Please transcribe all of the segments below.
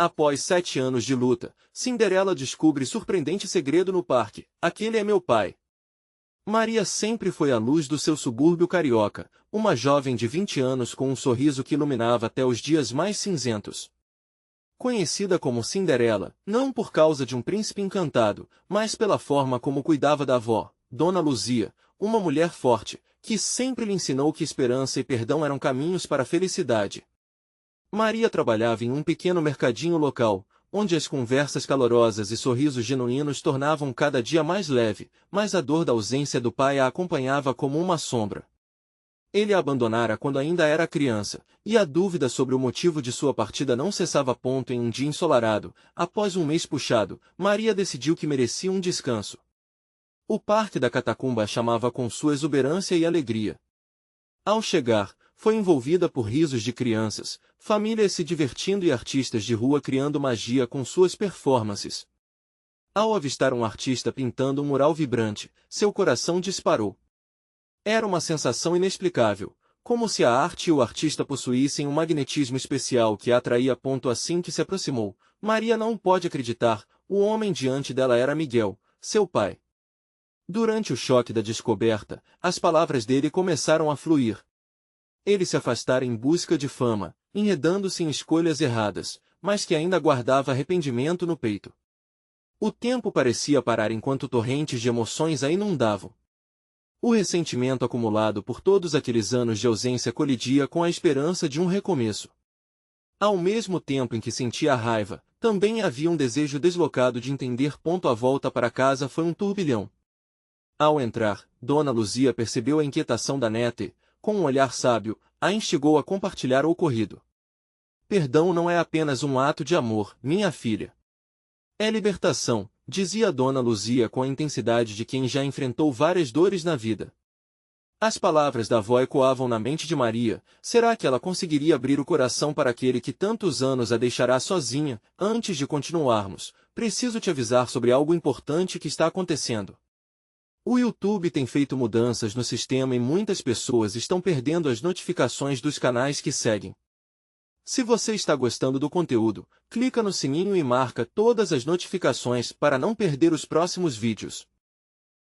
Após 7 anos de luta, Cinderela descobre surpreendente segredo no parque. Aquele é meu pai. Maria sempre foi a luz do seu subúrbio carioca, uma jovem de 20 anos com um sorriso que iluminava até os dias mais cinzentos. Conhecida como Cinderela, não por causa de um príncipe encantado, mas pela forma como cuidava da avó, Dona Luzia, uma mulher forte, que sempre lhe ensinou que esperança e perdão eram caminhos para a felicidade. Maria trabalhava em um pequeno mercadinho local, onde as conversas calorosas e sorrisos genuínos tornavam cada dia mais leve, mas a dor da ausência do pai a acompanhava como uma sombra. Ele a abandonara quando ainda era criança, e a dúvida sobre o motivo de sua partida não cessava. Em um dia ensolarado, após um mês puxado, Maria decidiu que merecia um descanso. O Parque da Catacumba a chamava com sua exuberância e alegria. Ao chegar, foi envolvida por risos de crianças, famílias se divertindo e artistas de rua criando magia com suas performances. Ao avistar um artista pintando um mural vibrante, seu coração disparou. Era uma sensação inexplicável, como se a arte e o artista possuíssem um magnetismo especial que a atraía. Assim que se aproximou, Maria não pôde acreditar, o homem diante dela era Miguel, seu pai. Durante o choque da descoberta, as palavras dele começaram a fluir. Ele se afastara em busca de fama, enredando-se em escolhas erradas, mas que ainda guardava arrependimento no peito. O tempo parecia parar enquanto torrentes de emoções a inundavam. O ressentimento acumulado por todos aqueles anos de ausência colidia com a esperança de um recomeço. Ao mesmo tempo em que sentia a raiva, também havia um desejo deslocado de entender. A volta para casa foi um turbilhão. Ao entrar, Dona Luzia percebeu a inquietação da neta e, com um olhar sábio, a instigou a compartilhar o ocorrido. Perdão não é apenas um ato de amor, minha filha. É libertação, dizia Dona Luzia com a intensidade de quem já enfrentou várias dores na vida. As palavras da avó ecoavam na mente de Maria. Será que ela conseguiria abrir o coração para aquele que tantos anos a deixará sozinha? Antes de continuarmos, preciso te avisar sobre algo importante que está acontecendo. O YouTube tem feito mudanças no sistema e muitas pessoas estão perdendo as notificações dos canais que seguem. Se você está gostando do conteúdo, clica no sininho e marca todas as notificações para não perder os próximos vídeos.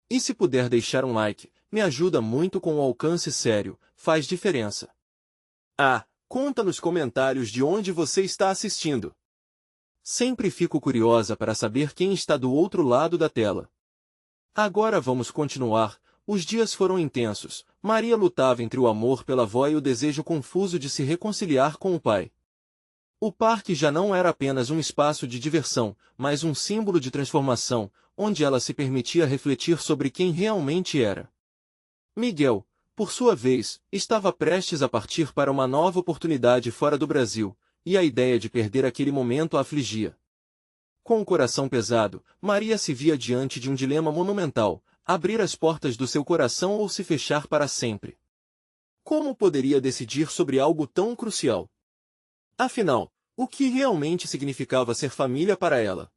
E se puder deixar um like, me ajuda muito com o alcance sério, faz diferença. Conta nos comentários de onde você está assistindo. Sempre fico curiosa para saber quem está do outro lado da tela. Agora vamos continuar. Os dias foram intensos. Maria lutava entre o amor pela avó e o desejo confuso de se reconciliar com o pai. O parque já não era apenas um espaço de diversão, mas um símbolo de transformação, onde ela se permitia refletir sobre quem realmente era. Miguel, por sua vez, estava prestes a partir para uma nova oportunidade fora do Brasil, e a ideia de perder aquele momento a afligia. Com o coração pesado, Maria se via diante de um dilema monumental: abrir as portas do seu coração ou se fechar para sempre. Como poderia decidir sobre algo tão crucial? Afinal, o que realmente significava ser família para ela?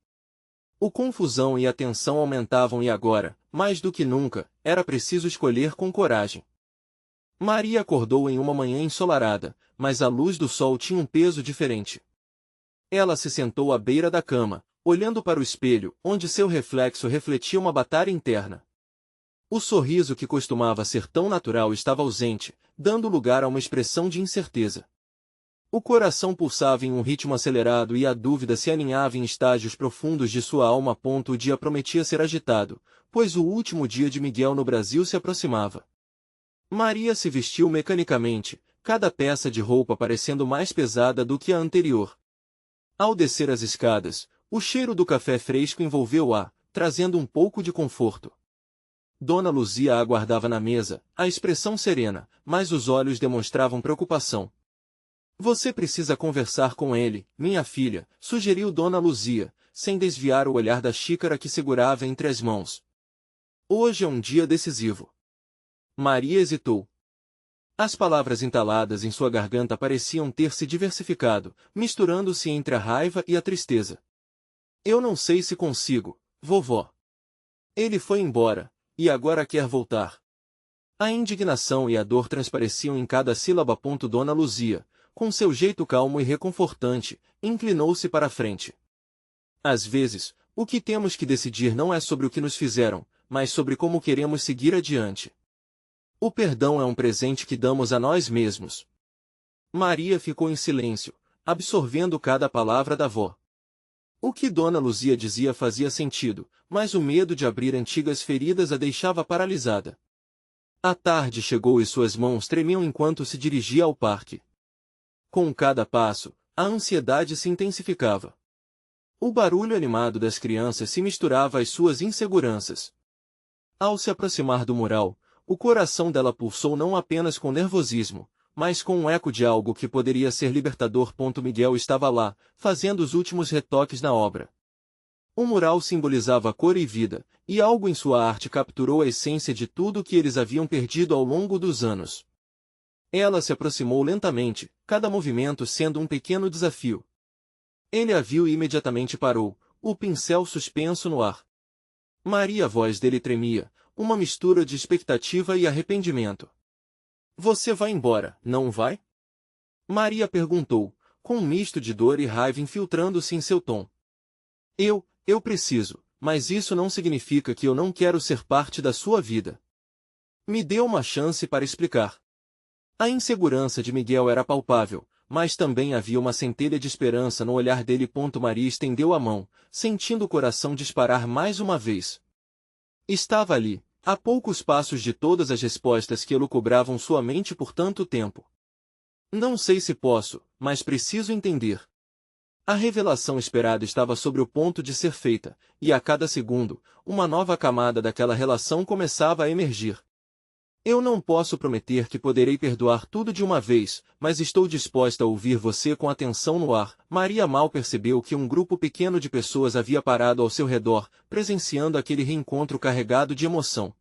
A confusão e a tensão aumentavam e agora, mais do que nunca, era preciso escolher com coragem. Maria acordou em uma manhã ensolarada, mas a luz do sol tinha um peso diferente. Ela se sentou à beira da cama, olhando para o espelho, onde seu reflexo refletia uma batalha interna. O sorriso que costumava ser tão natural estava ausente, dando lugar a uma expressão de incerteza. O coração pulsava em um ritmo acelerado e a dúvida se aninhava em estágios profundos de sua alma. O dia prometia ser agitado, pois o último dia de Miguel no Brasil se aproximava. Maria se vestiu mecanicamente, cada peça de roupa parecendo mais pesada do que a anterior. Ao descer as escadas, o cheiro do café fresco envolveu-a, trazendo um pouco de conforto. Dona Luzia a aguardava na mesa, a expressão serena, mas os olhos demonstravam preocupação. Você precisa conversar com ele, minha filha, sugeriu Dona Luzia, sem desviar o olhar da xícara que segurava entre as mãos. Hoje é um dia decisivo. Maria hesitou. As palavras entaladas em sua garganta pareciam ter se diversificado, misturando-se entre a raiva e a tristeza. Eu não sei se consigo, vovó. Ele foi embora, e agora quer voltar. A indignação e a dor transpareciam em cada sílaba. Dona Luzia, com seu jeito calmo e reconfortante, inclinou-se para a frente. Às vezes, o que temos que decidir não é sobre o que nos fizeram, mas sobre como queremos seguir adiante. O perdão é um presente que damos a nós mesmos. Maria ficou em silêncio, absorvendo cada palavra da avó. O que Dona Luzia dizia fazia sentido, mas o medo de abrir antigas feridas a deixava paralisada. A tarde chegou e suas mãos tremiam enquanto se dirigia ao parque. Com cada passo, a ansiedade se intensificava. O barulho animado das crianças se misturava às suas inseguranças. Ao se aproximar do mural, o coração dela pulsou não apenas com nervosismo, mas com um eco de algo que poderia ser libertador. Miguel estava lá, fazendo os últimos retoques na obra. O mural simbolizava cor e vida, e algo em sua arte capturou a essência de tudo que eles haviam perdido ao longo dos anos. Ela se aproximou lentamente, cada movimento sendo um pequeno desafio. Ele a viu e imediatamente parou, o pincel suspenso no ar. Maria, a voz dele tremia, uma mistura de expectativa e arrependimento. Você vai embora, não vai? Maria perguntou, com um misto de dor e raiva infiltrando-se em seu tom. Eu preciso, mas isso não significa que eu não quero ser parte da sua vida. Me dê uma chance para explicar. A insegurança de Miguel era palpável, mas também havia uma centelha de esperança no olhar dele. Maria estendeu a mão, sentindo o coração disparar mais uma vez. Estava ali, a poucos passos de todas as respostas que elucubravam sua mente por tanto tempo. Não sei se posso, mas preciso entender. A revelação esperada estava sobre o ponto de ser feita, e a cada segundo, uma nova camada daquela relação começava a emergir. Eu não posso prometer que poderei perdoar tudo de uma vez, mas estou disposta a ouvir você com atenção no ar. Maria mal percebeu que um grupo pequeno de pessoas havia parado ao seu redor, presenciando aquele reencontro carregado de emoção.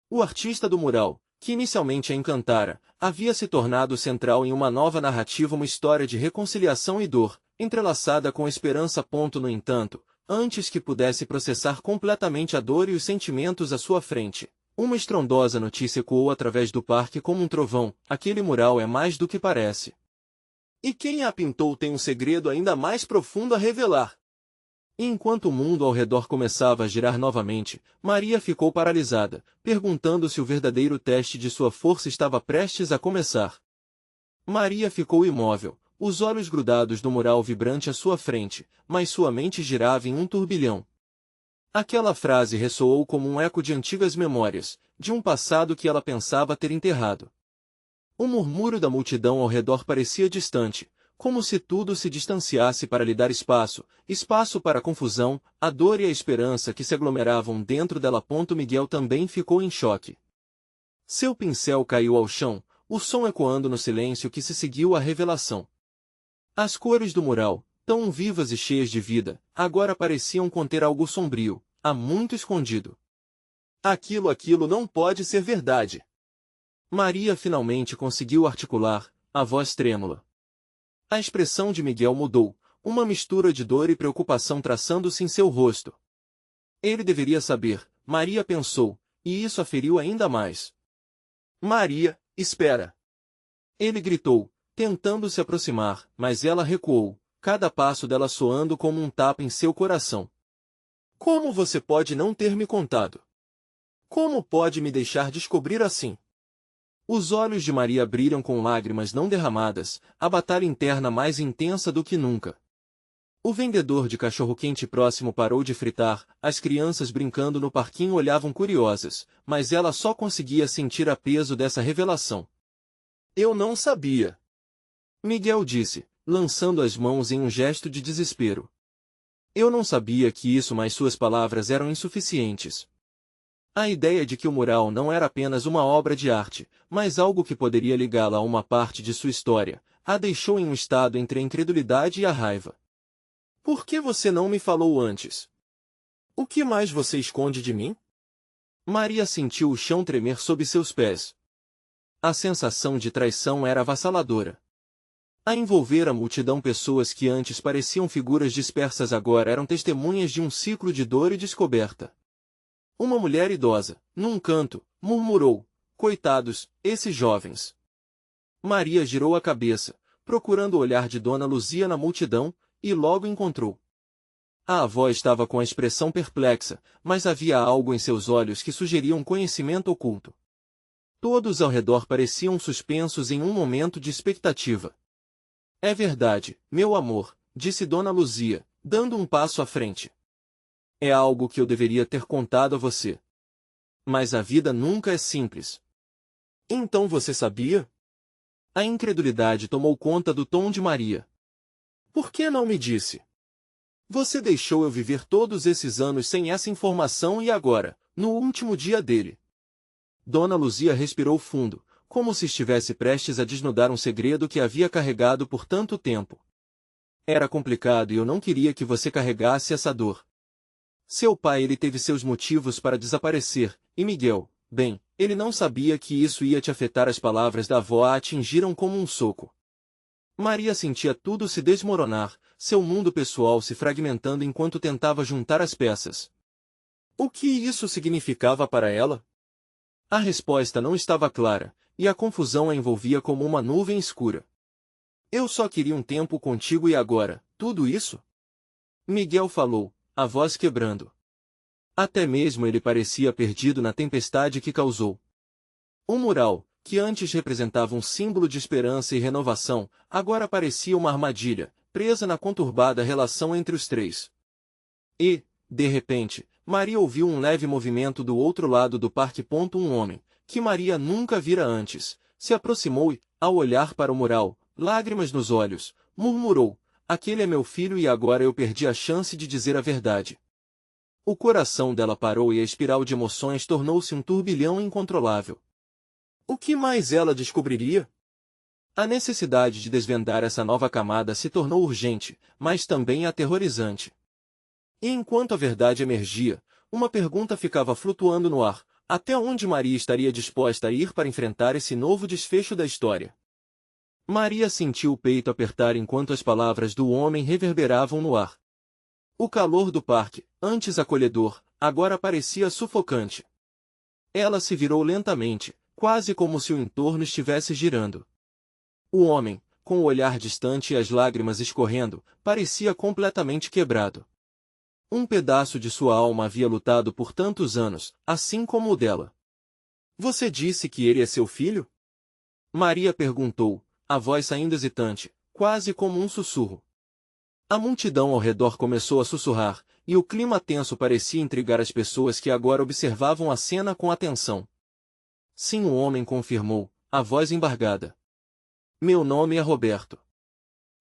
O artista do mural, que inicialmente a encantara, havia se tornado central em uma nova narrativa, uma história de reconciliação e dor, entrelaçada com esperança. No entanto, antes que pudesse processar completamente a dor e os sentimentos à sua frente, uma estrondosa notícia ecoou através do parque como um trovão: aquele mural é mais do que parece. E quem a pintou tem um segredo ainda mais profundo a revelar. E enquanto o mundo ao redor começava a girar novamente, Maria ficou paralisada, perguntando se o verdadeiro teste de sua força estava prestes a começar. Maria ficou imóvel, os olhos grudados no mural vibrante à sua frente, mas sua mente girava em um turbilhão. Aquela frase ressoou como um eco de antigas memórias, de um passado que ela pensava ter enterrado. O murmúrio da multidão ao redor parecia distante, como se tudo se distanciasse para lhe dar espaço para a confusão, a dor e a esperança que se aglomeravam dentro dela. Miguel também ficou em choque. Seu pincel caiu ao chão, o som ecoando no silêncio que se seguiu à revelação. As cores do mural, tão vivas e cheias de vida, agora pareciam conter algo sombrio, há muito escondido. Aquilo não pode ser verdade. Maria finalmente conseguiu articular, a voz trêmula. A expressão de Miguel mudou, uma mistura de dor e preocupação traçando-se em seu rosto. Ele deveria saber, Maria pensou, e isso a feriu ainda mais. Maria, espera! Ele gritou, tentando se aproximar, mas ela recuou, cada passo dela soando como um tapa em seu coração. Como você pode não ter me contado? Como pode me deixar descobrir assim? Os olhos de Maria brilham com lágrimas não derramadas, a batalha interna mais intensa do que nunca. O vendedor de cachorro-quente próximo parou de fritar, as crianças brincando no parquinho olhavam curiosas, mas ela só conseguia sentir o peso dessa revelação. Eu não sabia. Miguel disse, lançando as mãos em um gesto de desespero. Eu não sabia que isso, mas suas palavras eram insuficientes. A ideia de que o mural não era apenas uma obra de arte, mas algo que poderia ligá-la a uma parte de sua história, a deixou em um estado entre a incredulidade e a raiva. Por que você não me falou antes? O que mais você esconde de mim? Maria sentiu o chão tremer sob seus pés. A sensação de traição era avassaladora. A envolver a multidão, pessoas que antes pareciam figuras dispersas agora eram testemunhas de um ciclo de dor e descoberta. Uma mulher idosa, num canto, murmurou, coitados, esses jovens. Maria girou a cabeça, procurando o olhar de Dona Luzia na multidão, e logo encontrou. A avó estava com a expressão perplexa, mas havia algo em seus olhos que sugeria um conhecimento oculto. Todos ao redor pareciam suspensos em um momento de expectativa. É verdade, meu amor, disse Dona Luzia, dando um passo à frente. É algo que eu deveria ter contado a você. Mas a vida nunca é simples. Então você sabia? A incredulidade tomou conta do tom de Maria. Por que não me disse? Você deixou eu viver todos esses anos sem essa informação e agora, no último dia dele. Dona Luzia respirou fundo, como se estivesse prestes a desnudar um segredo que havia carregado por tanto tempo. Era complicado e eu não queria que você carregasse essa dor. Seu pai ele teve seus motivos para desaparecer, e Miguel, bem, ele não sabia que isso ia te afetar. As palavras da avó a atingiram como um soco. Maria sentia tudo se desmoronar, seu mundo pessoal se fragmentando enquanto tentava juntar as peças. O que isso significava para ela? A resposta não estava clara, e a confusão a envolvia como uma nuvem escura. Eu só queria um tempo contigo e agora, tudo isso? Miguel falou, a voz quebrando. Até mesmo ele parecia perdido na tempestade que causou. O mural, que antes representava um símbolo de esperança e renovação, agora parecia uma armadilha, presa na conturbada relação entre os três. E, de repente, Maria ouviu um leve movimento do outro lado do parque. Um homem, que Maria nunca vira antes, se aproximou e, ao olhar para o mural, lágrimas nos olhos, murmurou, aquele é meu filho e agora eu perdi a chance de dizer a verdade. O coração dela parou e a espiral de emoções tornou-se um turbilhão incontrolável. O que mais ela descobriria? A necessidade de desvendar essa nova camada se tornou urgente, mas também aterrorizante. E enquanto a verdade emergia, uma pergunta ficava flutuando no ar: até onde Maria estaria disposta a ir para enfrentar esse novo desfecho da história? Maria sentiu o peito apertar enquanto as palavras do homem reverberavam no ar. O calor do parque, antes acolhedor, agora parecia sufocante. Ela se virou lentamente, quase como se o entorno estivesse girando. O homem, com o olhar distante e as lágrimas escorrendo, parecia completamente quebrado. Um pedaço de sua alma havia lutado por tantos anos, assim como o dela. Você disse que ele é seu filho? Maria perguntou, a voz ainda hesitante, quase como um sussurro. A multidão ao redor começou a sussurrar, e o clima tenso parecia intrigar as pessoas que agora observavam a cena com atenção. Sim, o homem confirmou, a voz embargada. Meu nome é Roberto.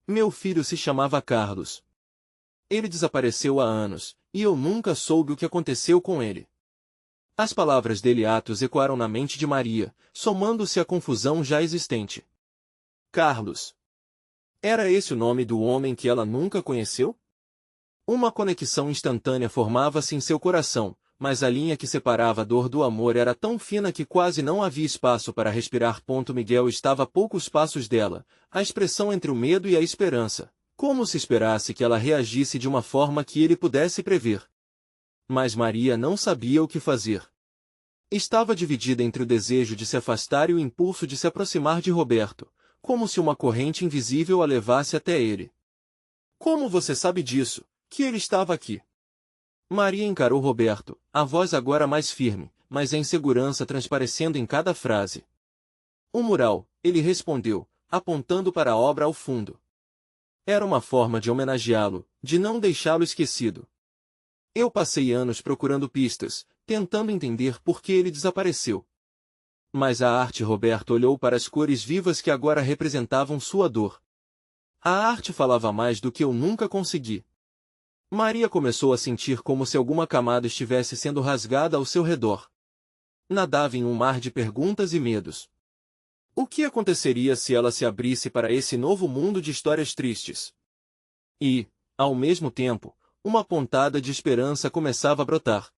Meu filho se chamava Carlos. Ele desapareceu há anos, e eu nunca soube o que aconteceu com ele. As palavras dele atos ecoaram na mente de Maria, somando-se à confusão já existente. Carlos. Era esse o nome do homem que ela nunca conheceu? Uma conexão instantânea formava-se em seu coração, mas a linha que separava a dor do amor era tão fina que quase não havia espaço para respirar. Miguel estava a poucos passos dela, a expressão entre o medo e a esperança, como se esperasse que ela reagisse de uma forma que ele pudesse prever. Mas Maria não sabia o que fazer. Estava dividida entre o desejo de se afastar e o impulso de se aproximar de Roberto, como se uma corrente invisível a levasse até ele. Como você sabe disso, que ele estava aqui? Maria encarou Roberto, a voz agora mais firme, mas a insegurança transparecendo em cada frase. O mural, ele respondeu, apontando para a obra ao fundo. Era uma forma de homenageá-lo, de não deixá-lo esquecido. Eu passei anos procurando pistas, tentando entender por que ele desapareceu. Mas a arte. Roberto olhou para as cores vivas que agora representavam sua dor. A arte falava mais do que eu nunca consegui. Maria começou a sentir como se alguma camada estivesse sendo rasgada ao seu redor. Nadava em um mar de perguntas e medos. O que aconteceria se ela se abrisse para esse novo mundo de histórias tristes? E, ao mesmo tempo, uma pontada de esperança começava a brotar.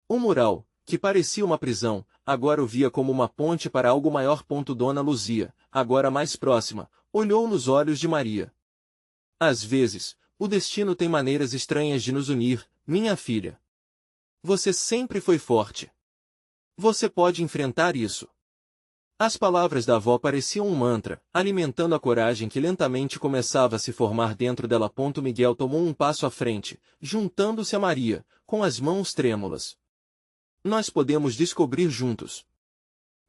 O mural, que parecia uma prisão, agora o via como uma ponte para algo maior. Dona Luzia, agora mais próxima, olhou nos olhos de Maria. Às vezes, o destino tem maneiras estranhas de nos unir, minha filha. Você sempre foi forte. Você pode enfrentar isso. As palavras da avó pareciam um mantra, alimentando a coragem que lentamente começava a se formar dentro dela. Miguel tomou um passo à frente, juntando-se a Maria, com as mãos trêmulas. Nós podemos descobrir juntos.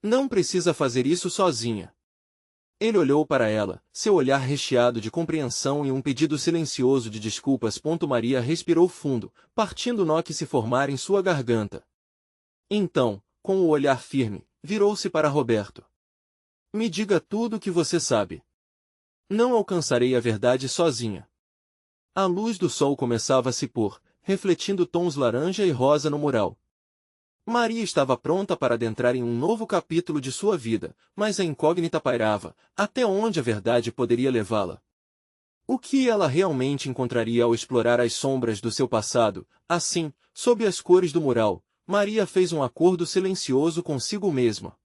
Não precisa fazer isso sozinha. Ele olhou para ela, seu olhar recheado de compreensão e um pedido silencioso de desculpas. Maria respirou fundo, partindo o nó que se formara em sua garganta. Então, com o olhar firme, virou-se para Roberto. Me diga tudo o que você sabe. Não alcançarei a verdade sozinha. A luz do sol começava a se pôr, refletindo tons laranja e rosa no mural. Maria estava pronta para adentrar em um novo capítulo de sua vida, mas a incógnita pairava, até onde a verdade poderia levá-la. O que ela realmente encontraria ao explorar as sombras do seu passado? Assim, sob as cores do mural, Maria fez um acordo silencioso consigo mesma.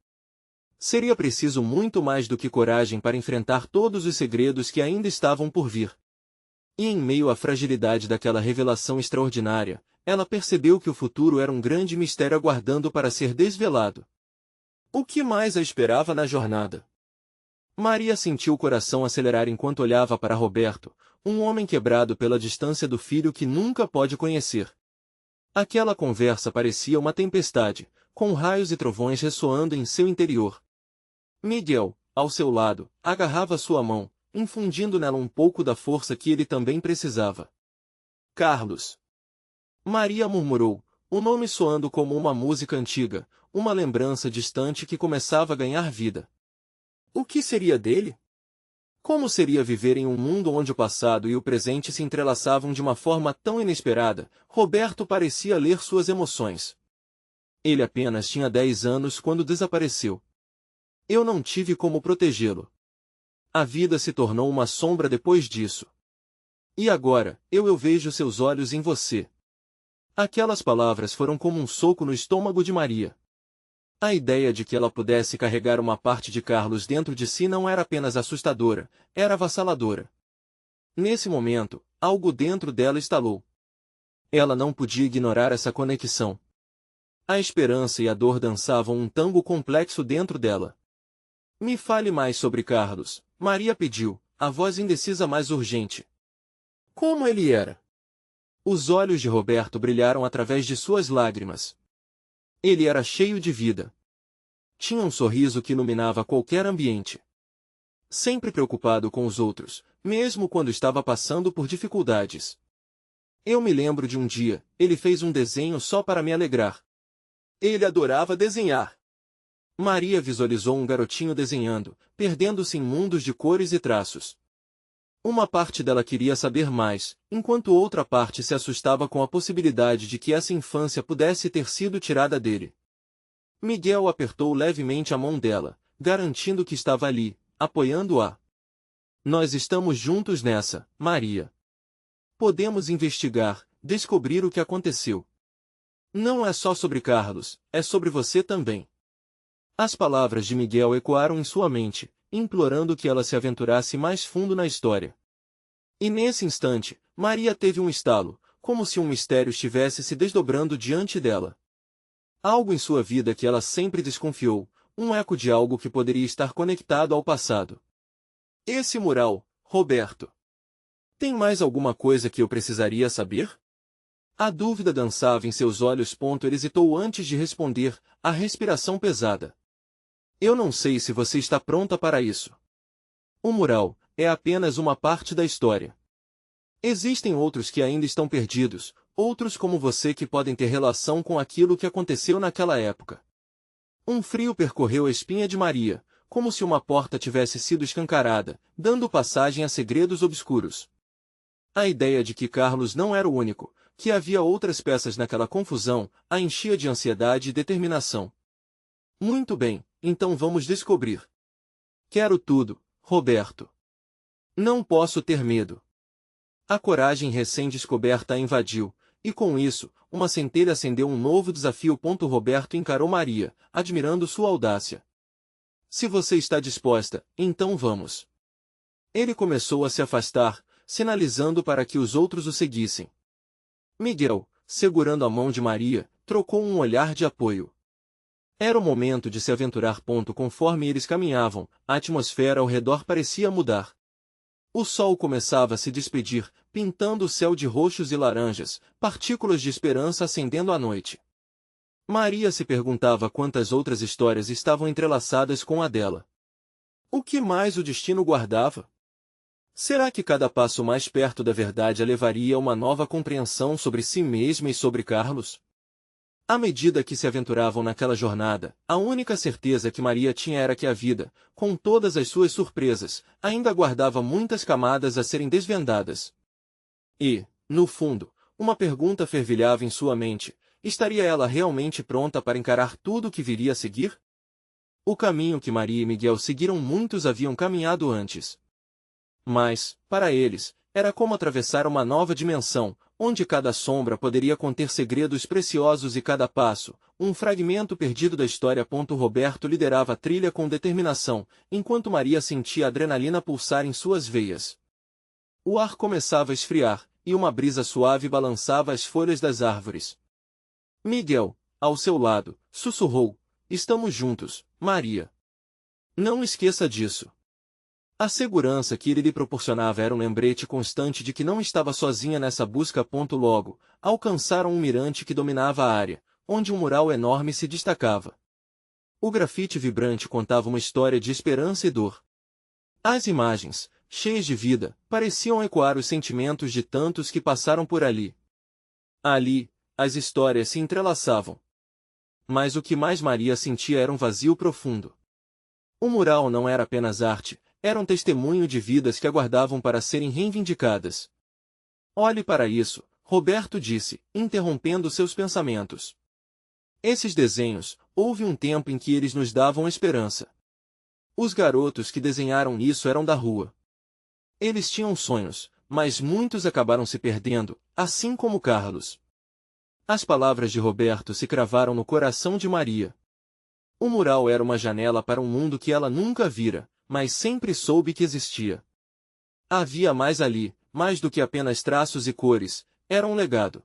Seria preciso muito mais do que coragem para enfrentar todos os segredos que ainda estavam por vir. E em meio à fragilidade daquela revelação extraordinária, ela percebeu que o futuro era um grande mistério aguardando para ser desvelado. O que mais a esperava na jornada? Maria sentiu o coração acelerar enquanto olhava para Roberto, um homem quebrado pela distância do filho que nunca pode conhecer. Aquela conversa parecia uma tempestade, com raios e trovões ressoando em seu interior. Miguel, ao seu lado, agarrava sua mão, infundindo nela um pouco da força que ele também precisava. Carlos. Maria murmurou, o nome soando como uma música antiga, uma lembrança distante que começava a ganhar vida. O que seria dele? Como seria viver em um mundo onde o passado e o presente se entrelaçavam de uma forma tão inesperada? Roberto parecia ler suas emoções. Ele apenas tinha 10 anos quando desapareceu. Eu não tive como protegê-lo. A vida se tornou uma sombra depois disso. E agora, eu vejo seus olhos em você. Aquelas palavras foram como um soco no estômago de Maria. A ideia de que ela pudesse carregar uma parte de Carlos dentro de si não era apenas assustadora, era avassaladora. Nesse momento, algo dentro dela estalou. Ela não podia ignorar essa conexão. A esperança e a dor dançavam um tango complexo dentro dela. Me fale mais sobre Carlos, Maria pediu, a voz indecisa mais urgente. Como ele era? Os olhos de Roberto brilharam através de suas lágrimas. Ele era cheio de vida. Tinha um sorriso que iluminava qualquer ambiente. Sempre preocupado com os outros, mesmo quando estava passando por dificuldades. Eu me lembro de um dia, ele fez um desenho só para me alegrar. Ele adorava desenhar. Maria visualizou um garotinho desenhando, perdendo-se em mundos de cores e traços. Uma parte dela queria saber mais, enquanto outra parte se assustava com a possibilidade de que essa infância pudesse ter sido tirada dele. Miguel apertou levemente a mão dela, garantindo que estava ali, apoiando-a. Nós estamos juntos nessa, Maria. Podemos investigar, descobrir o que aconteceu. Não é só sobre Carlos, é sobre você também. As palavras de Miguel ecoaram em sua mente, implorando que ela se aventurasse mais fundo na história. E nesse instante, Maria teve um estalo, como se um mistério estivesse se desdobrando diante dela. Algo em sua vida que ela sempre desconfiou, um eco de algo que poderia estar conectado ao passado. Esse mural, Roberto. Tem mais alguma coisa que eu precisaria saber? A dúvida dançava em seus olhos. Ele hesitou antes de responder, a respiração pesada. Eu não sei se você está pronta para isso. O mural é apenas uma parte da história. Existem outros que ainda estão perdidos, outros como você que podem ter relação com aquilo que aconteceu naquela época. Um frio percorreu a espinha de Maria, como se uma porta tivesse sido escancarada, dando passagem a segredos obscuros. A ideia de que Carlos não era o único, que havia outras peças naquela confusão, a enchia de ansiedade e determinação. Muito bem, então vamos descobrir. Quero tudo, Roberto. Não posso ter medo. A coragem recém-descoberta a invadiu, e com isso, uma centelha acendeu um novo desafio. Roberto encarou Maria, admirando sua audácia. Se você está disposta, então vamos. Ele começou a se afastar, sinalizando para que os outros o seguissem. Miguel, segurando a mão de Maria, trocou um olhar de apoio. Era o momento de se aventurar. Conforme eles caminhavam, a atmosfera ao redor parecia mudar. O sol começava a se despedir, pintando o céu de roxos e laranjas, partículas de esperança acendendo a noite. Maria se perguntava quantas outras histórias estavam entrelaçadas com a dela. O que mais o destino guardava? Será que cada passo mais perto da verdade a levaria a uma nova compreensão sobre si mesma e sobre Carlos? À medida que se aventuravam naquela jornada, a única certeza que Maria tinha era que a vida, com todas as suas surpresas, ainda guardava muitas camadas a serem desvendadas. E, no fundo, uma pergunta fervilhava em sua mente: estaria ela realmente pronta para encarar tudo o que viria a seguir? O caminho que Maria e Miguel seguiram muitos haviam caminhado antes. Mas, para eles, era como atravessar uma nova dimensão, onde cada sombra poderia conter segredos preciosos e cada passo, um fragmento perdido da história. Roberto liderava a trilha com determinação, enquanto Maria sentia a adrenalina pulsar em suas veias. O ar começava a esfriar, e uma brisa suave balançava as folhas das árvores. Miguel, ao seu lado, sussurrou: "Estamos juntos, Maria. Não esqueça disso." A segurança que ele lhe proporcionava era um lembrete constante de que não estava sozinha nessa busca. Logo, alcançaram um mirante que dominava a área, onde um mural enorme se destacava. O grafite vibrante contava uma história de esperança e dor. As imagens, cheias de vida, pareciam ecoar os sentimentos de tantos que passaram por ali. Ali, as histórias se entrelaçavam. Mas o que mais Maria sentia era um vazio profundo. O mural não era apenas arte, era um testemunho de vidas que aguardavam para serem reivindicadas. "Olhe para isso", Roberto disse, interrompendo seus pensamentos. "Esses desenhos, houve um tempo em que eles nos davam esperança. Os garotos que desenharam isso eram da rua. Eles tinham sonhos, mas muitos acabaram se perdendo, assim como Carlos." As palavras de Roberto se cravaram no coração de Maria. O mural era uma janela para um mundo que ela nunca vira, mas sempre soube que existia. Havia mais ali, mais do que apenas traços e cores, era um legado.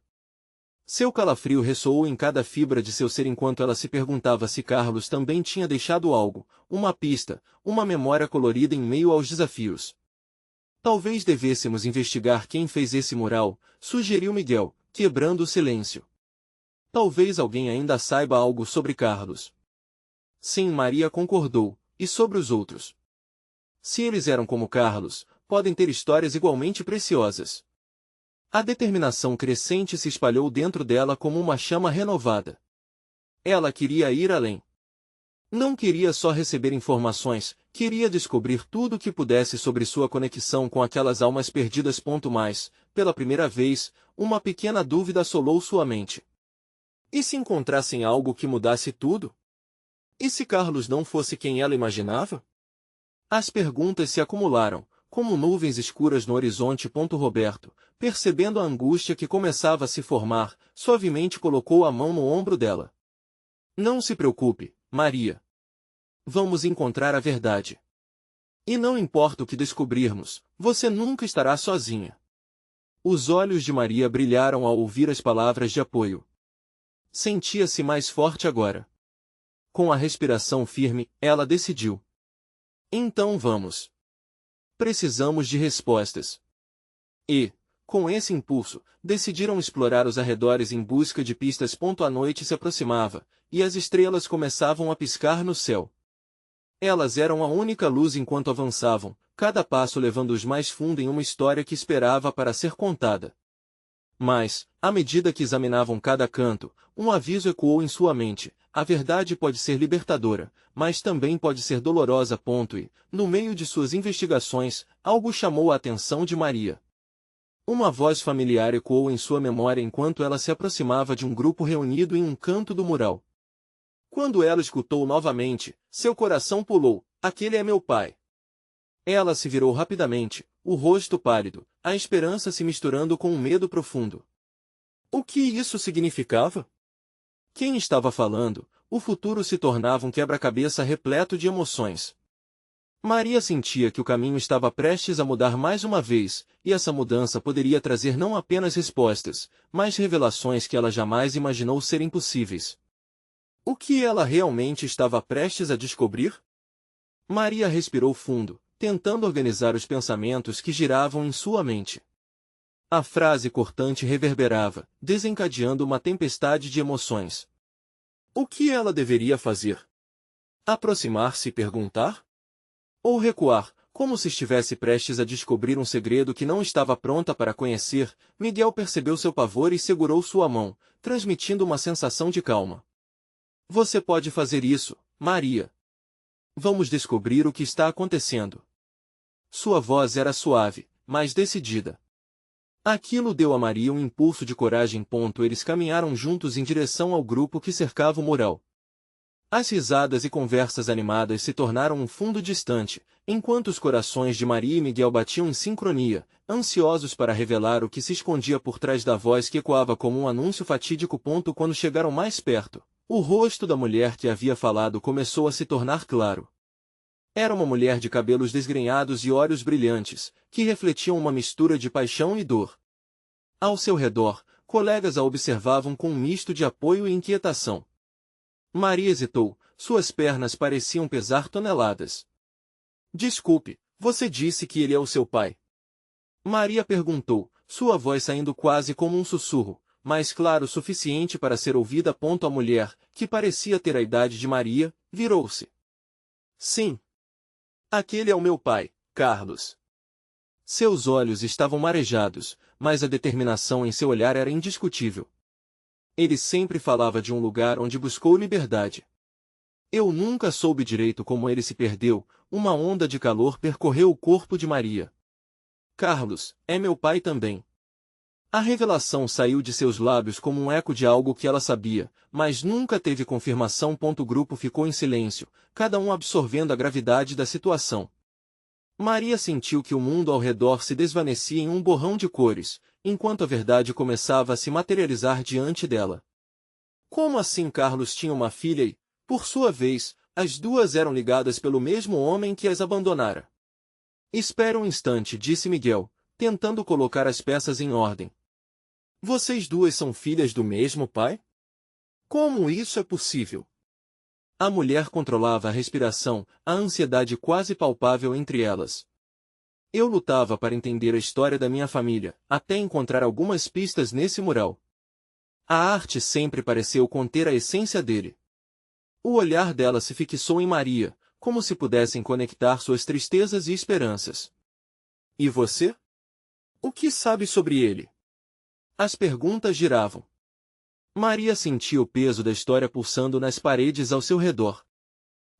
Seu calafrio ressoou em cada fibra de seu ser enquanto ela se perguntava se Carlos também tinha deixado algo, uma pista, uma memória colorida em meio aos desafios. "Talvez devêssemos investigar quem fez esse mural", sugeriu Miguel, quebrando o silêncio. "Talvez alguém ainda saiba algo sobre Carlos." "Sim", Maria concordou, "e sobre os outros. Se eles eram como Carlos, podem ter histórias igualmente preciosas." A determinação crescente se espalhou dentro dela como uma chama renovada. Ela queria ir além. Não queria só receber informações, queria descobrir tudo o que pudesse sobre sua conexão com aquelas almas perdidas. Mas, pela primeira vez, uma pequena dúvida assolou sua mente. E se encontrassem algo que mudasse tudo? E se Carlos não fosse quem ela imaginava? As perguntas se acumularam, como nuvens escuras no horizonte. Roberto, percebendo a angústia que começava a se formar, suavemente colocou a mão no ombro dela. "Não se preocupe, Maria. Vamos encontrar a verdade. E não importa o que descobrirmos, você nunca estará sozinha." Os olhos de Maria brilharam ao ouvir as palavras de apoio. Sentia-se mais forte agora. Com a respiração firme, ela decidiu: "Então vamos. Precisamos de respostas." E, com esse impulso, decidiram explorar os arredores em busca de pistas. A noite se aproximava, e as estrelas começavam a piscar no céu. Elas eram a única luz enquanto avançavam, cada passo levando-os mais fundo em uma história que esperava para ser contada. Mas, à medida que examinavam cada canto, um aviso ecoou em sua mente: a verdade pode ser libertadora, mas também pode ser dolorosa. E, no meio de suas investigações, algo chamou a atenção de Maria. Uma voz familiar ecoou em sua memória enquanto ela se aproximava de um grupo reunido em um canto do mural. Quando ela escutou novamente, seu coração pulou: "Aquele é meu pai." Ela se virou rapidamente, o rosto pálido, a esperança se misturando com um medo profundo. O que isso significava? Quem estava falando? O futuro se tornava um quebra-cabeça repleto de emoções. Maria sentia que o caminho estava prestes a mudar mais uma vez, e essa mudança poderia trazer não apenas respostas, mas revelações que ela jamais imaginou serem possíveis. O que ela realmente estava prestes a descobrir? Maria respirou fundo, tentando organizar os pensamentos que giravam em sua mente. A frase cortante reverberava, desencadeando uma tempestade de emoções. O que ela deveria fazer? Aproximar-se e perguntar? Ou recuar, como se estivesse prestes a descobrir um segredo que não estava pronta para conhecer? Miguel percebeu seu pavor e segurou sua mão, transmitindo uma sensação de calma. Você pode fazer isso, Maria. Vamos descobrir o que está acontecendo. Sua voz era suave, mas decidida. Aquilo deu a Maria um impulso de coragem. Eles caminharam juntos em direção ao grupo que cercava o mural. As risadas e conversas animadas se tornaram um fundo distante, enquanto os corações de Maria e Miguel batiam em sincronia, ansiosos para revelar o que se escondia por trás da voz que ecoava como um anúncio fatídico. Quando chegaram mais perto, o rosto da mulher que havia falado começou a se tornar claro. Era uma mulher de cabelos desgrenhados e olhos brilhantes, que refletiam uma mistura de paixão e dor. Ao seu redor, colegas a observavam com um misto de apoio e inquietação. Maria hesitou, suas pernas pareciam pesar toneladas. Desculpe, você disse que ele é o seu pai? Maria perguntou, sua voz saindo quase como um sussurro, mas claro o suficiente para ser ouvida. A mulher, que parecia ter a idade de Maria, virou-se. Sim. Aquele é o meu pai, Carlos. Seus olhos estavam marejados, mas a determinação em seu olhar era indiscutível. Ele sempre falava de um lugar onde buscou liberdade. Eu nunca soube direito como ele se perdeu. Uma onda de calor percorreu o corpo de Maria. Carlos, é meu pai também. A revelação saiu de seus lábios como um eco de algo que ela sabia, mas nunca teve confirmação. O grupo ficou em silêncio, cada um absorvendo a gravidade da situação. Maria sentiu que o mundo ao redor se desvanecia em um borrão de cores, enquanto a verdade começava a se materializar diante dela. Como assim Carlos tinha uma filha e, por sua vez, as duas eram ligadas pelo mesmo homem que as abandonara? Espera um instante, disse Miguel, tentando colocar as peças em ordem. Vocês duas são filhas do mesmo pai? Como isso é possível? A mulher controlava a respiração, a ansiedade quase palpável entre elas. Eu lutava para entender a história da minha família, até encontrar algumas pistas nesse mural. A arte sempre pareceu conter a essência dele. O olhar dela se fixou em Maria, como se pudessem conectar suas tristezas e esperanças. E você? O que sabe sobre ele? As perguntas giravam. Maria sentia o peso da história pulsando nas paredes ao seu redor.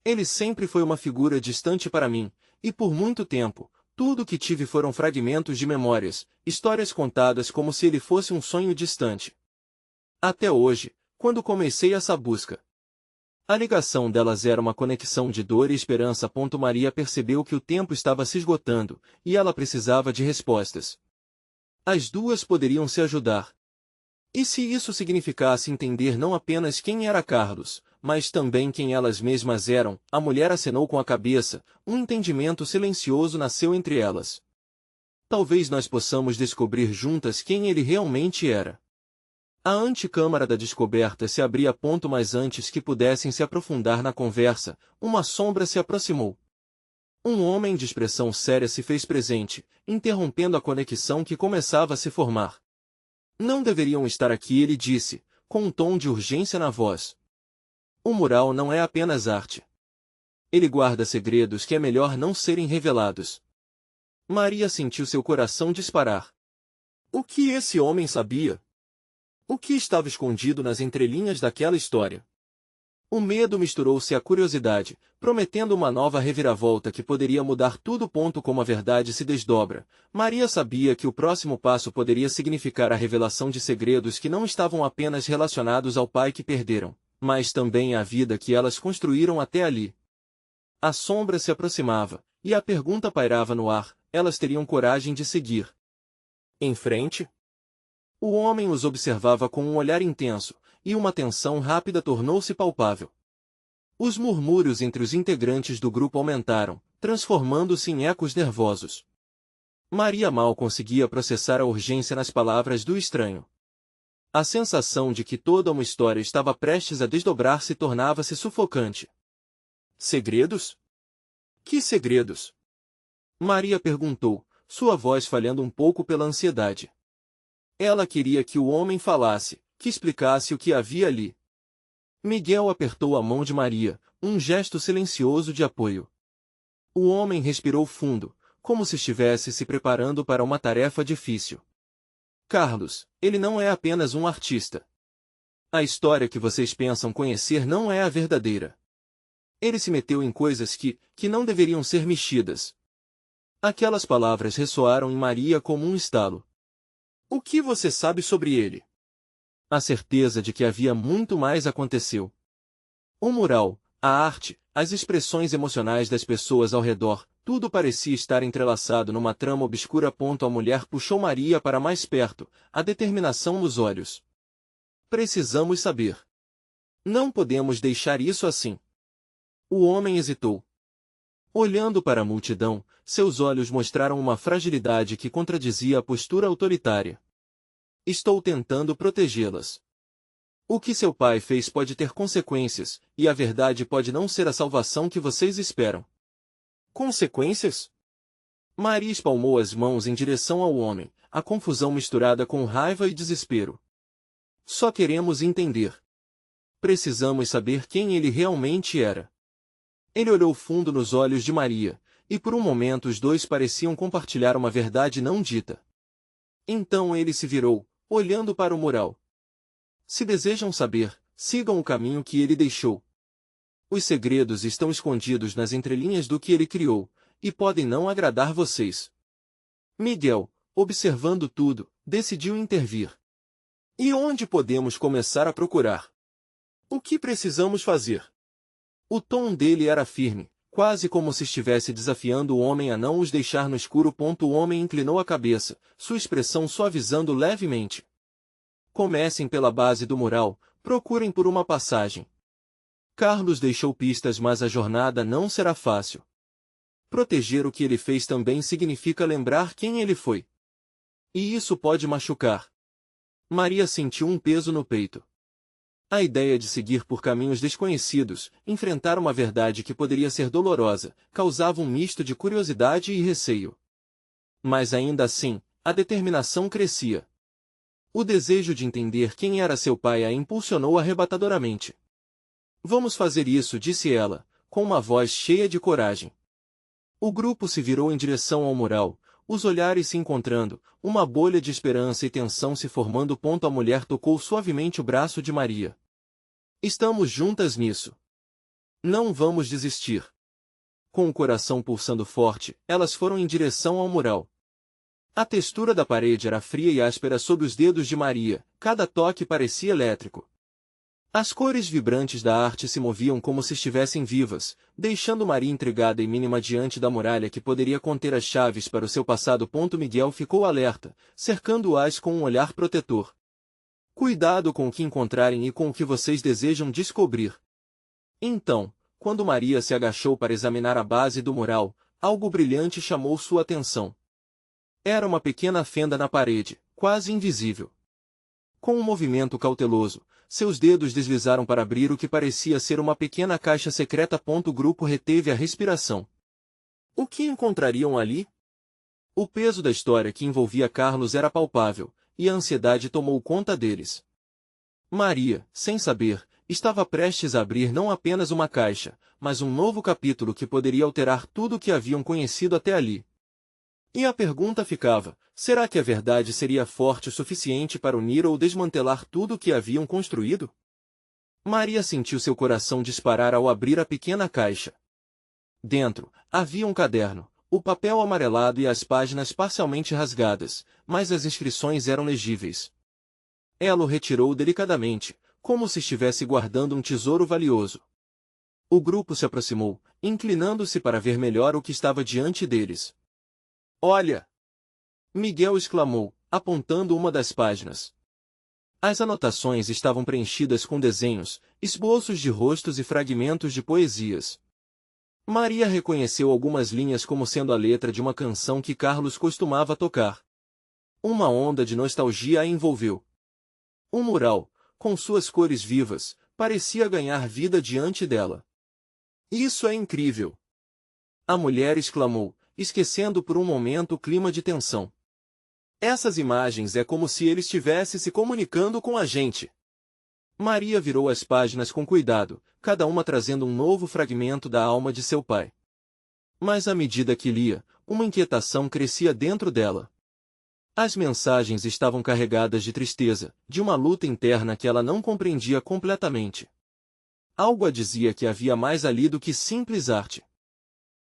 Ele sempre foi uma figura distante para mim, e por muito tempo, tudo o que tive foram fragmentos de memórias, histórias contadas como se ele fosse um sonho distante. Até hoje, quando comecei essa busca. A ligação delas era uma conexão de dor e esperança. Maria percebeu que o tempo estava se esgotando, e ela precisava de respostas. As duas poderiam se ajudar. E se isso significasse entender não apenas quem era Carlos, mas também quem elas mesmas eram? A mulher acenou com a cabeça, um entendimento silencioso nasceu entre elas. Talvez nós possamos descobrir juntas quem ele realmente era. A antecâmara da descoberta se abria. Mas antes que pudessem se aprofundar na conversa, uma sombra se aproximou. Um homem de expressão séria se fez presente, interrompendo a conexão que começava a se formar. Não deveriam estar aqui, ele disse, com um tom de urgência na voz. O mural não é apenas arte. Ele guarda segredos que é melhor não serem revelados. Maria sentiu seu coração disparar. O que esse homem sabia? O que estava escondido nas entrelinhas daquela história? O medo misturou-se à curiosidade, prometendo uma nova reviravolta que poderia mudar tudo. Como a verdade se desdobra, Maria sabia que o próximo passo poderia significar a revelação de segredos que não estavam apenas relacionados ao pai que perderam, mas também à vida que elas construíram até ali. A sombra se aproximava, e a pergunta pairava no ar: elas teriam coragem de seguir em frente? O homem os observava com um olhar intenso, e uma tensão rápida tornou-se palpável. Os murmúrios entre os integrantes do grupo aumentaram, transformando-se em ecos nervosos. Maria mal conseguia processar a urgência nas palavras do estranho. A sensação de que toda uma história estava prestes a desdobrar-se tornava-se sufocante. Segredos? Que segredos? Maria perguntou, sua voz falhando um pouco pela ansiedade. Ela queria que o homem falasse, que explicasse o que havia ali. Miguel apertou a mão de Maria, um gesto silencioso de apoio. O homem respirou fundo, como se estivesse se preparando para uma tarefa difícil. Carlos, ele não é apenas um artista. A história que vocês pensam conhecer não é a verdadeira. Ele se meteu em coisas que não deveriam ser mexidas. Aquelas palavras ressoaram em Maria como um estalo. O que você sabe sobre ele? A certeza de que havia muito mais aconteceu. O mural, a arte, as expressões emocionais das pessoas ao redor, tudo parecia estar entrelaçado numa trama obscura. A mulher puxou Maria para mais perto, a determinação nos olhos. Precisamos saber. Não podemos deixar isso assim. O homem hesitou. Olhando para a multidão, seus olhos mostraram uma fragilidade que contradizia a postura autoritária. Estou tentando protegê-las. O que seu pai fez pode ter consequências, e a verdade pode não ser a salvação que vocês esperam. Consequências? Maria espalmou as mãos em direção ao homem, a confusão misturada com raiva e desespero. Só queremos entender. Precisamos saber quem ele realmente era. Ele olhou fundo nos olhos de Maria, e por um momento os dois pareciam compartilhar uma verdade não dita. Então ele se virou, olhando para o mural. Se desejam saber, sigam o caminho que ele deixou. Os segredos estão escondidos nas entrelinhas do que ele criou, e podem não agradar vocês. Miguel, observando tudo, decidiu intervir. E onde podemos começar a procurar? O que precisamos fazer? O tom dele era firme, quase como se estivesse desafiando o homem a não os deixar no escuro. O homem inclinou a cabeça, sua expressão suavizando levemente. Comecem pela base do mural, procurem por uma passagem. Carlos deixou pistas, mas a jornada não será fácil. Proteger o que ele fez também significa lembrar quem ele foi. E isso pode machucar. Maria sentiu um peso no peito. A ideia de seguir por caminhos desconhecidos, enfrentar uma verdade que poderia ser dolorosa, causava um misto de curiosidade e receio. Mas ainda assim, a determinação crescia. O desejo de entender quem era seu pai a impulsionou arrebatadoramente. Vamos fazer isso, disse ela, com uma voz cheia de coragem. O grupo se virou em direção ao mural, os olhares se encontrando, uma bolha de esperança e tensão se formando. A mulher tocou suavemente o braço de Maria. Estamos juntas nisso. Não vamos desistir. Com o coração pulsando forte, elas foram em direção ao mural. A textura da parede era fria e áspera sob os dedos de Maria, cada toque parecia elétrico. As cores vibrantes da arte se moviam como se estivessem vivas, deixando Maria intrigada e mínima diante da muralha que poderia conter as chaves para o seu passado. Miguel ficou alerta, cercando-as com um olhar protetor. Cuidado com o que encontrarem e com o que vocês desejam descobrir. Então, quando Maria se agachou para examinar a base do mural, algo brilhante chamou sua atenção. Era uma pequena fenda na parede, quase invisível. Com um movimento cauteloso, seus dedos deslizaram para abrir o que parecia ser uma pequena caixa secreta. O grupo reteve a respiração. O que encontrariam ali? O peso da história que envolvia Carlos era palpável, e a ansiedade tomou conta deles. Maria, sem saber, estava prestes a abrir não apenas uma caixa, mas um novo capítulo que poderia alterar tudo o que haviam conhecido até ali. E a pergunta ficava, será que a verdade seria forte o suficiente para unir ou desmantelar tudo o que haviam construído? Maria sentiu seu coração disparar ao abrir a pequena caixa. Dentro, havia um caderno, o papel amarelado e as páginas parcialmente rasgadas, mas as inscrições eram legíveis. Ela o retirou delicadamente, como se estivesse guardando um tesouro valioso. O grupo se aproximou, inclinando-se para ver melhor o que estava diante deles. Olha! Miguel exclamou, apontando uma das páginas. As anotações estavam preenchidas com desenhos, esboços de rostos e fragmentos de poesias. Maria reconheceu algumas linhas como sendo a letra de uma canção que Carlos costumava tocar. Uma onda de nostalgia a envolveu. Um mural, com suas cores vivas, parecia ganhar vida diante dela. Isso é incrível! A mulher exclamou, esquecendo por um momento o clima de tensão. Essas imagens é como se ele estivesse se comunicando com a gente. Maria virou as páginas com cuidado, cada uma trazendo um novo fragmento da alma de seu pai. Mas à medida que lia, uma inquietação crescia dentro dela. As mensagens estavam carregadas de tristeza, de uma luta interna que ela não compreendia completamente. Algo a dizia que havia mais ali do que simples arte.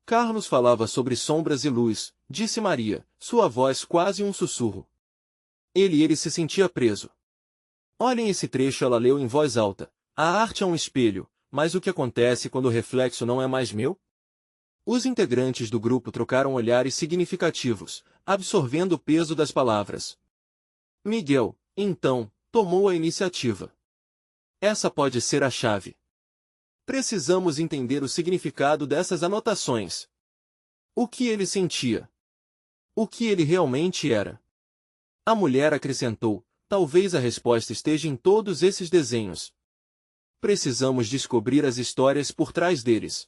Carlos falava sobre sombras e luz, disse Maria, sua voz quase um sussurro. Ele se sentia preso. Olhem esse trecho, ela leu em voz alta. A arte é um espelho, mas o que acontece quando o reflexo não é mais meu? Os integrantes do grupo trocaram olhares significativos, absorvendo o peso das palavras. Miguel, então, tomou a iniciativa. Essa pode ser a chave. Precisamos entender o significado dessas anotações. O que ele sentia? O que ele realmente era? A mulher acrescentou, talvez a resposta esteja em todos esses desenhos. Precisamos descobrir as histórias por trás deles.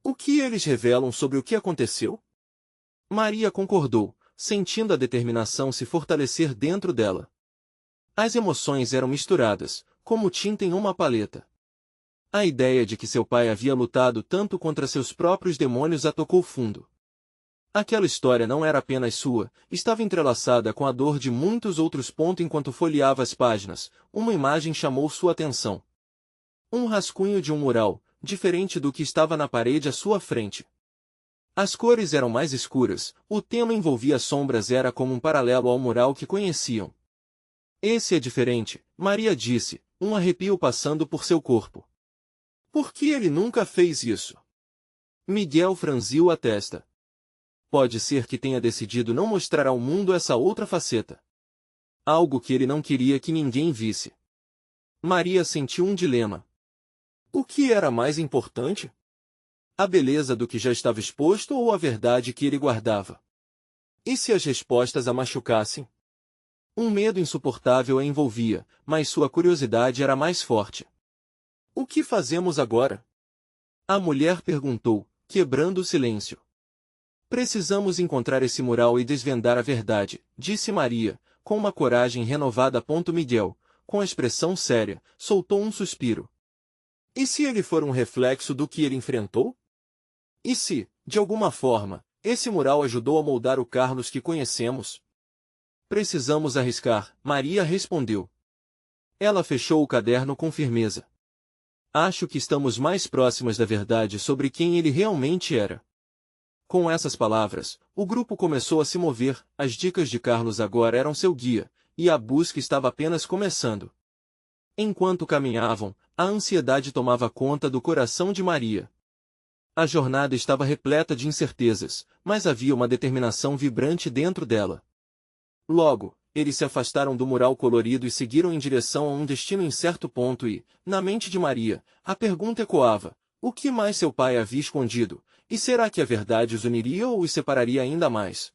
O que eles revelam sobre o que aconteceu? Maria concordou, sentindo a determinação se fortalecer dentro dela. As emoções eram misturadas, como tinta em uma paleta. A ideia de que seu pai havia lutado tanto contra seus próprios demônios a tocou fundo. Aquela história não era apenas sua, estava entrelaçada com a dor de muitos outros. Enquanto folheava as páginas, uma imagem chamou sua atenção. Um rascunho de um mural, diferente do que estava na parede à sua frente. As cores eram mais escuras, o tema envolvia sombras, era como um paralelo ao mural que conheciam. Esse é diferente, Maria disse, um arrepio passando por seu corpo. Por que ele nunca fez isso? Miguel franziu a testa. Pode ser que tenha decidido não mostrar ao mundo essa outra faceta. Algo que ele não queria que ninguém visse. Maria sentiu um dilema. O que era mais importante? A beleza do que já estava exposto ou a verdade que ele guardava? E se as respostas a machucassem? Um medo insuportável a envolvia, mas sua curiosidade era mais forte. O que fazemos agora? A mulher perguntou, quebrando o silêncio. Precisamos encontrar esse mural e desvendar a verdade, disse Maria, com uma coragem renovada. Miguel, com a expressão séria, soltou um suspiro. E se ele for um reflexo do que ele enfrentou? E se, de alguma forma, esse mural ajudou a moldar o Carlos que conhecemos? Precisamos arriscar, Maria respondeu. Ela fechou o caderno com firmeza. Acho que estamos mais próximas da verdade sobre quem ele realmente era. Com essas palavras, o grupo começou a se mover, as dicas de Carlos agora eram seu guia, e a busca estava apenas começando. Enquanto caminhavam, a ansiedade tomava conta do coração de Maria. A jornada estava repleta de incertezas, mas havia uma determinação vibrante dentro dela. Logo, eles se afastaram do mural colorido e seguiram em direção a um destino incerto. E, na mente de Maria, a pergunta ecoava, o que mais seu pai havia escondido, e será que a verdade os uniria ou os separaria ainda mais?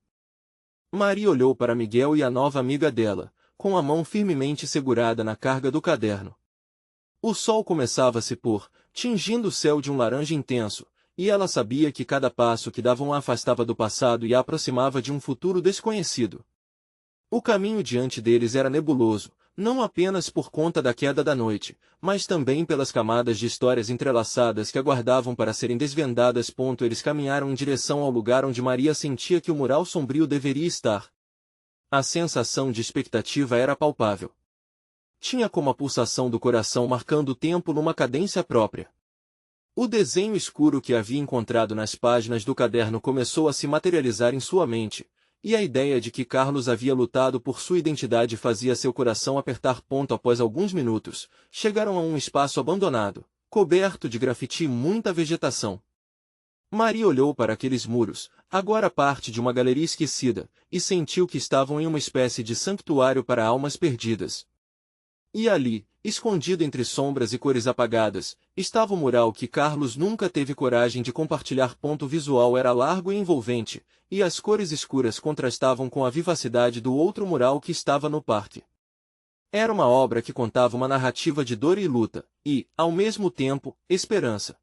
Maria olhou para Miguel e a nova amiga dela, com a mão firmemente segurada na carga do caderno. O sol começava a se pôr, tingindo o céu de um laranja intenso, e ela sabia que cada passo que davam a afastava do passado e a aproximava de um futuro desconhecido. O caminho diante deles era nebuloso, não apenas por conta da queda da noite, mas também pelas camadas de histórias entrelaçadas que aguardavam para serem desvendadas. Eles caminharam em direção ao lugar onde Maria sentia que o mural sombrio deveria estar. A sensação de expectativa era palpável. Tinha como a pulsação do coração marcando o tempo numa cadência própria. O desenho escuro que havia encontrado nas páginas do caderno começou a se materializar em sua mente, e a ideia de que Carlos havia lutado por sua identidade fazia seu coração apertar. Após alguns minutos, chegaram a um espaço abandonado, coberto de grafite e muita vegetação. Maria olhou para aqueles muros, agora parte de uma galeria esquecida, e sentiu que estavam em uma espécie de santuário para almas perdidas. E ali, escondido entre sombras e cores apagadas, estava o mural que Carlos nunca teve coragem de compartilhar. O visual era largo e envolvente, e as cores escuras contrastavam com a vivacidade do outro mural que estava no parque. Era uma obra que contava uma narrativa de dor e luta, e, ao mesmo tempo, esperança.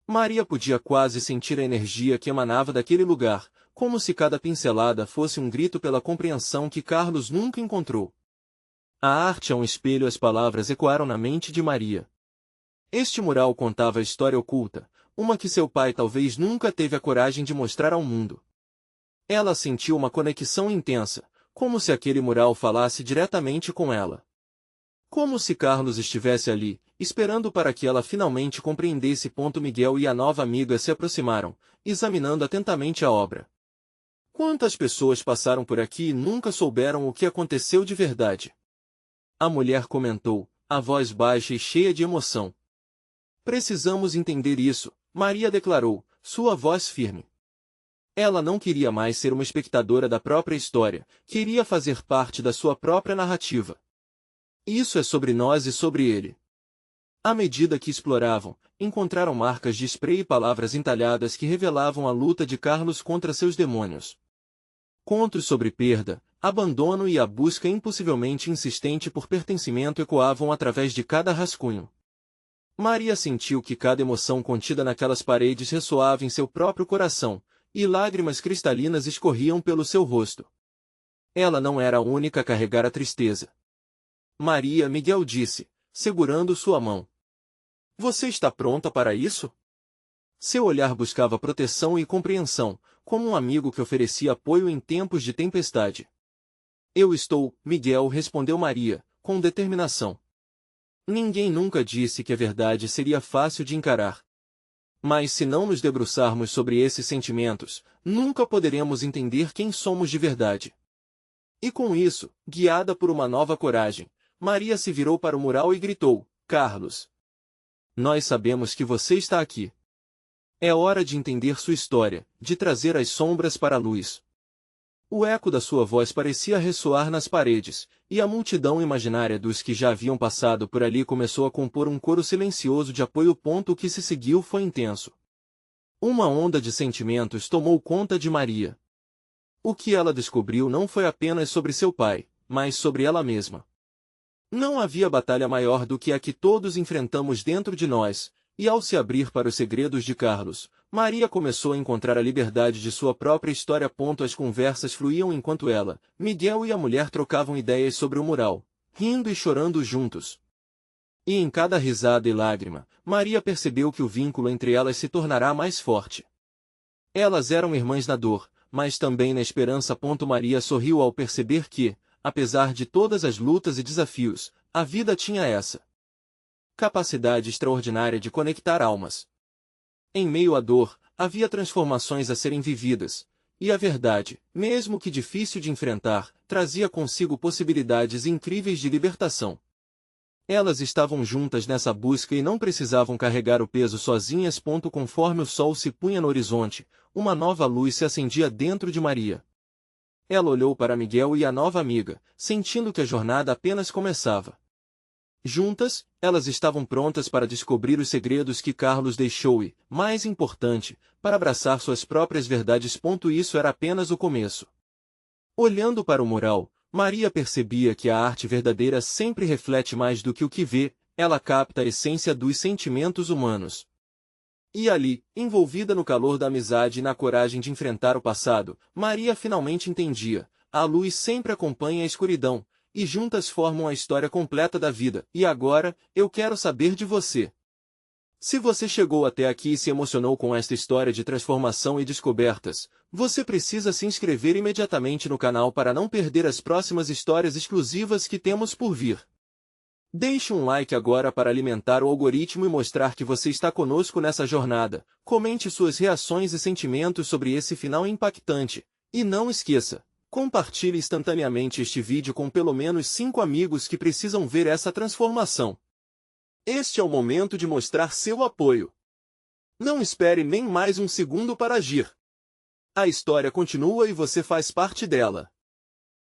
Maria podia quase sentir a energia que emanava daquele lugar, como se cada pincelada fosse um grito pela compreensão que Carlos nunca encontrou. A arte é um espelho. As palavras ecoaram na mente de Maria. Este mural contava a história oculta, uma que seu pai talvez nunca teve a coragem de mostrar ao mundo. Ela sentiu uma conexão intensa, como se aquele mural falasse diretamente com ela. Como se Carlos estivesse ali, esperando para que ela finalmente compreendesse. Miguel e a nova amiga se aproximaram, examinando atentamente a obra. Quantas pessoas passaram por aqui e nunca souberam o que aconteceu de verdade? A mulher comentou, a voz baixa e cheia de emoção. Precisamos entender isso, Maria declarou, sua voz firme. Ela não queria mais ser uma espectadora da própria história, queria fazer parte da sua própria narrativa. Isso é sobre nós e sobre ele. À medida que exploravam, encontraram marcas de spray e palavras entalhadas que revelavam a luta de Carlos contra seus demônios. Contos sobre perda, abandono e a busca impossivelmente insistente por pertencimento ecoavam através de cada rascunho. Maria sentiu que cada emoção contida naquelas paredes ressoava em seu próprio coração, e lágrimas cristalinas escorriam pelo seu rosto. Ela não era a única a carregar a tristeza. Maria, Miguel disse, segurando sua mão. Você está pronta para isso? Seu olhar buscava proteção e compreensão, como um amigo que oferecia apoio em tempos de tempestade. Eu estou, Miguel, respondeu Maria, com determinação. Ninguém nunca disse que a verdade seria fácil de encarar. Mas se não nos debruçarmos sobre esses sentimentos, nunca poderemos entender quem somos de verdade. E com isso, guiada por uma nova coragem, Maria se virou para o mural e gritou, Carlos. Nós sabemos que você está aqui. É hora de entender sua história, de trazer as sombras para a luz. O eco da sua voz parecia ressoar nas paredes, e a multidão imaginária dos que já haviam passado por ali começou a compor um coro silencioso de apoio. O que se seguiu foi intenso. Uma onda de sentimentos tomou conta de Maria. O que ela descobriu não foi apenas sobre seu pai, mas sobre ela mesma. Não havia batalha maior do que a que todos enfrentamos dentro de nós, e ao se abrir para os segredos de Carlos, Maria começou a encontrar a liberdade de sua própria história. As conversas fluíam enquanto ela, Miguel e a mulher trocavam ideias sobre o mural, rindo e chorando juntos. E em cada risada e lágrima, Maria percebeu que o vínculo entre elas se tornará mais forte. Elas eram irmãs na dor, mas também na esperança. Maria sorriu ao perceber que, apesar de todas as lutas e desafios, a vida tinha essa capacidade extraordinária de conectar almas. Em meio à dor, havia transformações a serem vividas, e a verdade, mesmo que difícil de enfrentar, trazia consigo possibilidades incríveis de libertação. Elas estavam juntas nessa busca e não precisavam carregar o peso sozinhas. Conforme o sol se punha no horizonte, uma nova luz se acendia dentro de Maria. Ela olhou para Miguel e a nova amiga, sentindo que a jornada apenas começava. Juntas, elas estavam prontas para descobrir os segredos que Carlos deixou e, mais importante, para abraçar suas próprias verdades. Isso era apenas o começo. Olhando para o mural, Maria percebia que a arte verdadeira sempre reflete mais do que o que vê, ela capta a essência dos sentimentos humanos. E ali, envolvida no calor da amizade e na coragem de enfrentar o passado, Maria finalmente entendia, a luz sempre acompanha a escuridão, e juntas formam a história completa da vida. E agora, eu quero saber de você. Se você chegou até aqui e se emocionou com esta história de transformação e descobertas, você precisa se inscrever imediatamente no canal para não perder as próximas histórias exclusivas que temos por vir. Deixe um like agora para alimentar o algoritmo e mostrar que você está conosco nessa jornada. Comente suas reações e sentimentos sobre esse final impactante. E não esqueça, compartilhe instantaneamente este vídeo com pelo menos 5 amigos que precisam ver essa transformação. Este é o momento de mostrar seu apoio. Não espere nem mais um segundo para agir. A história continua e você faz parte dela.